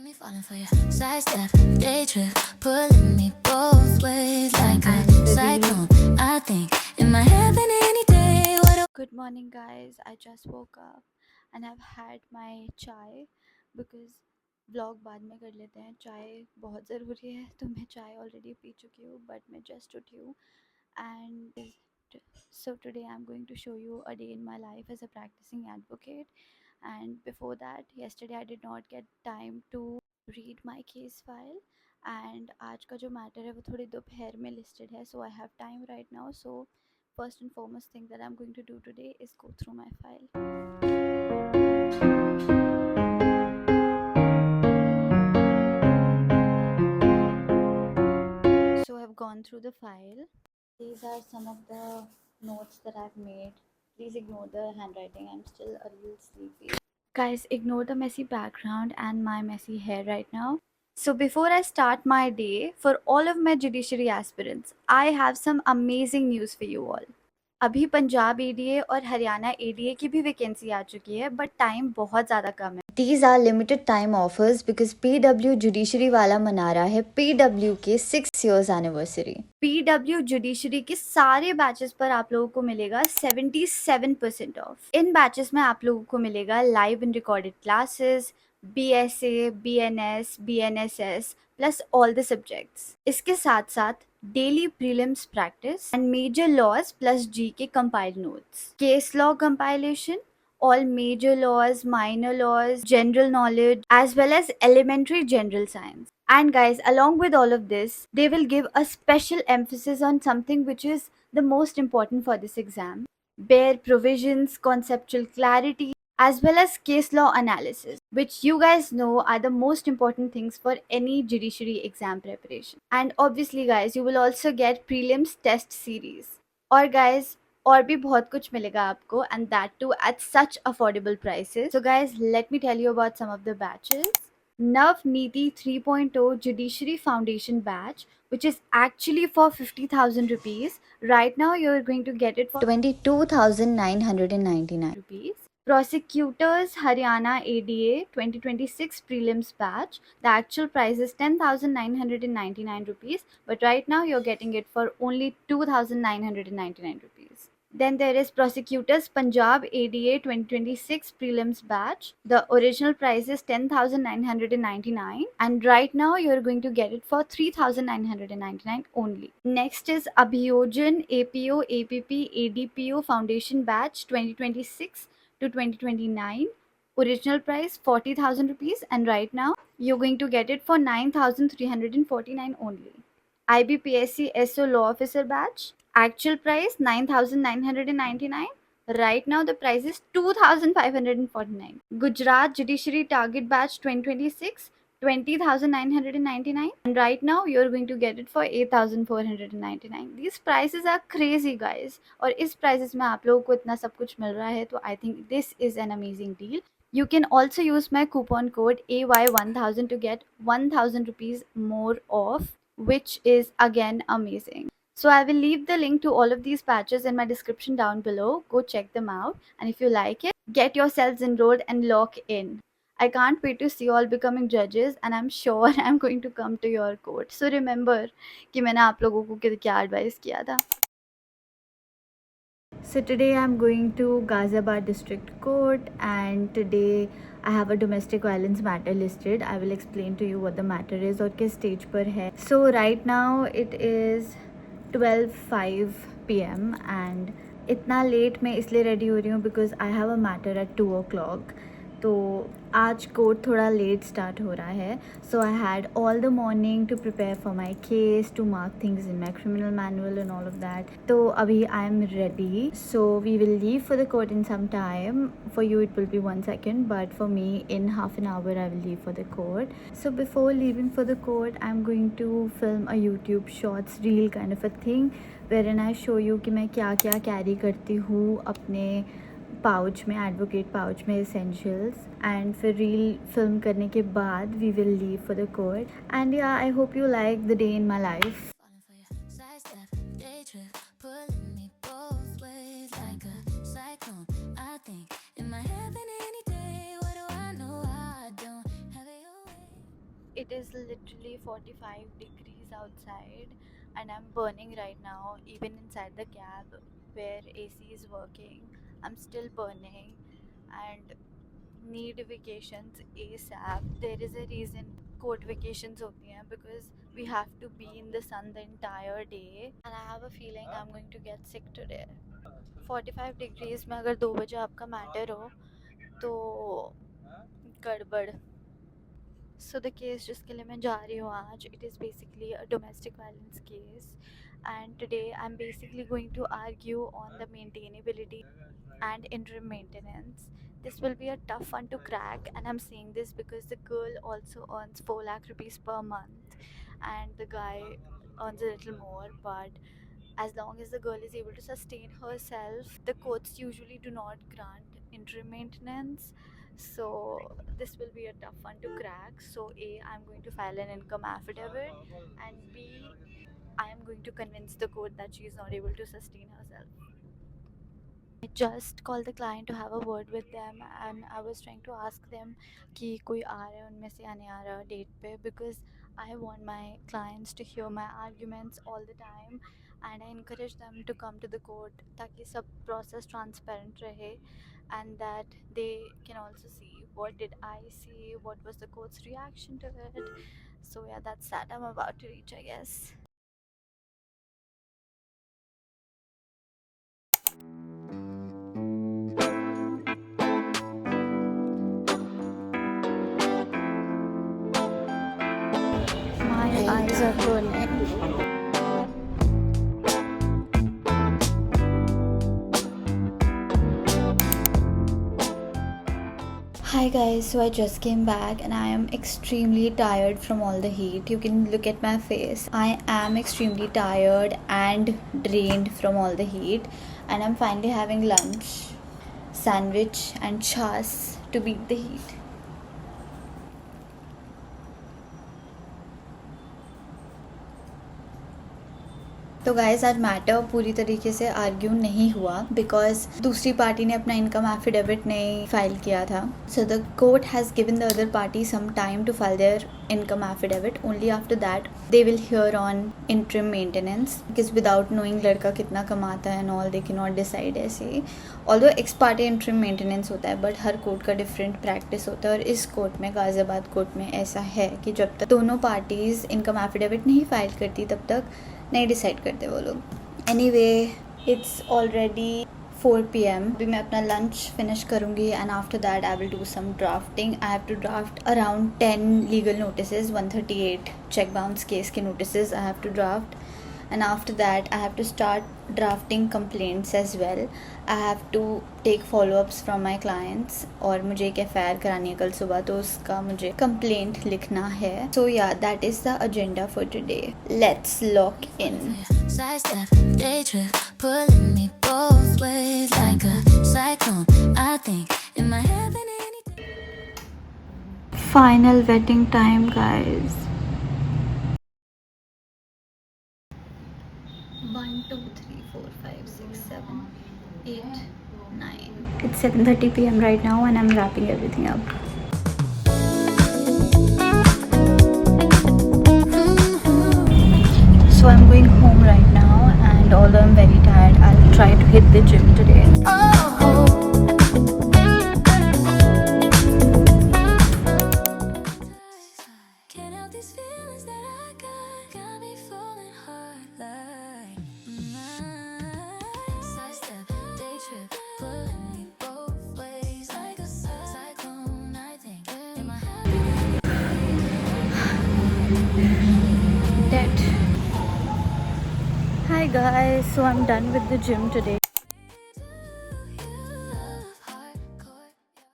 Got me falling for you. Sidestep, day trip, pulling me both ways like a cyclone. I think it might happen any day. Good morning, guys. I just woke up and I've had my chai because vlog बाद में कर लेते हैं. चाय बहुत ज़रूरी है तो मैं चाय ऑलरेडी पी चुकी हूँ but मैं just उठी हूँ and so today I'm going to show you a day in my life as a practicing advocate. And before that, yesterday I did not get time to read my case file and आज का जो matter है वो थोड़ी दोपहर में listed है, so I have time right now. So first and foremost thing that I'm going to do today is go through my file. So I've gone through the file. These are some of the notes that I've made. Please ignore the handwriting, I'm still a little sleepy. Guys, ignore the messy background and my messy hair right now. So before I start my day, for all of my judiciary aspirants, I have some amazing news for you all. अभी Punjab ADA और Haryana ADA की भी vacancy आ चुकी है but time बहुत ज़्यादा कम है. These are limited time offers because PW judiciary वाला मना रहा है PW के 6 years anniversary. PW जुडिशरी के सारे बैचेस पर आप लोगों को मिलेगा 77% ऑफ. इन बैचेस में आप लोगों को मिलेगा live and recorded classes, BSA, BNS, BNSS plus all the subjects. इसके साथ साथ daily prelims practice and major laws plus GK compiled notes, case law compilation, all major laws, minor laws, general knowledge, as well as elementary general science. And guys, along with all of this, they will give a special emphasis on something which is the most important for this exam: bare provisions, conceptual clarity, as well as case law analysis, which you guys know are the most important things for any judiciary exam preparation. And obviously guys, you will also get prelims test series. Or guys, और भी बहुत कुछ मिलेगा आपको and that too at such affordable prices. So guys, let me tell you about some of the batches. Nav Niti 3.0 Judiciary Foundation batch, which is actually for 50,000 rupees. Right now you're going to get it for 22,999 rupees. Prosecutors Haryana ADA 2026 prelims batch. The actual price is 10,999 rupees, but right now you're getting it for only 2,999 rupees. Then there is Prosecutors Punjab ADA 2026 prelims batch. The original price is 10,999 and right now you're going to get it for 3,999 only. Next is Abhiyojan APO APP ADPO Foundation batch 2026 to 2029. Original price 40,000 rupees and right now you're going to get it for 9,349 only. IBPSC SO Law Officer batch, actual price 9,999. Right now the price is 2,549. Gujarat Judiciary Target Batch 2026, 20,999 and right now you're going to get it for 8,499. These prices are crazy guys, और इस prices में आप लोगों को इतना सब कुछ मिल रहा है तो I think this is an amazing deal. You can also use my coupon code AY1000 to get 1,000 rupees more off, which is again amazing. So I will leave the link to all of these patches in my description down below. Go check them out and if you like it, get yourselves enrolled and lock in. I can't wait to see you all becoming judges and I'm sure I'm going to come to your court. So remember कि मैंने आप लोगों को क्या advice किया था. So today I'm going to Ghaziabad District Court and today I have a domestic violence matter listed. I will explain to you what the matter is और किस stage पर है. So right now it is 12:05 PM and इतना late मैं इसलिए ready हो रही हूँ because I have a matter at 2 o'clock. तो आज कोर्ट थोड़ा लेट स्टार्ट हो रहा है so I had all the morning to prepare for my case, to mark things in my criminal manual and all of that. तो अभी I am ready so we will leave for the court in some time. For you it will be 1 second but for me in half an hour I will leave for the court. So before leaving for the court I'm going to film a YouTube shorts reel kind of a thing wherein I show you कि मैं क्या क्या carry करती हूँ अपने pouch में, advocate pouch में essentials. And फिर रील फिल्म करने के बाद we will leave for the court and yeah I hope you like the day in my life. It is literally 45 degrees outside and I'm burning right now. Even inside the cab where AC is working, I'm still burning and need vacations ASAP. There is a reason court vacations होती हैं because we have to be in the sun the entire day and I have a feeling I'm going to get sick today. 45 degrees में अगर 2 बजे आपका matter हो तो गड़बड़. So the case जिसके लिए मैं जा रही हूँ आज, it is basically a domestic violence case and today I'm basically going to argue on the maintainability and interim maintenance. This will be a tough one to crack and I'm saying this because the girl also earns 4 lakh rupees per month and the guy earns a little more, but as long as the girl is able to sustain herself, the courts usually do not grant interim maintenance. So this will be a tough one to crack. So A, I'm going to file an income affidavit and B, I am going to convince the court that she is not able to sustain herself. I just called the client to have a word with them and I was trying to ask them कि कोई आ रहा है उनमें से या नहीं आ रहा date पे, because I want my clients to hear my arguments all the time and I encourage them to come to the court ताकि सब process transparent रहे and that they can also see what did I see, what was the court's reaction to it. So yeah, that's that. I'm about to reach, I guess. My eyes are burning. Hi guys, so I just came back and I am extremely tired from all the heat. You can look at my face. I am extremely tired and drained from all the heat and I'm finally having lunch, sandwich and chas to beat the heat. तो guys आज matter पूरी तरीके से argue नहीं हुआ because दूसरी party ने अपना इनकम एफिडेविट नहीं फाइल किया था. So the court has given the other party some time to file their income affidavit. Only after that they will hear on interim maintenance because without knowing लड़का कितना कमाता है and all they can not decide ऐसे. Although ex parte interim maintenance होता है but हर court का different practice होता है और इस कोर्ट में गाजियाबाद कोर्ट में ऐसा है कि जब तक दोनों पार्टीज़ इनकम एफिडेविट नहीं फाइल करती तब तक नहीं डिसाइड करते वो लोग. Anyway it's already 4 PM. अभी मैं अपना लंच फिनिश करूँगी and after that I will do some drafting. I have to draft around 10 legal notices, 138 cheque bounce case के notices I have to draft. And after that I have to start drafting complaints as well. I have to take follow-ups from my clients और मुझे एक FIR करानी है कल सुबह तो उसका मुझे complaint लिखना है. So yeah, that is the agenda for today. Let's lock in. Sidestep, day trip, pulling me both ways like a cyclone. I think in my head than anything. Final vetting time, guys. 1, 2, 3, 4, 5, 6, 7, 8, 9. It's 7:30 PM right now and I'm wrapping everything up. So I'm going home right now and although I'm very tired, I'll try to hit the gym today. Can't help these feelings that I got me falling hard like sidestep, day trip, pulling me both ways like a cyclone. I think in my head. Dead. Hi guys, so I'm done with the gym today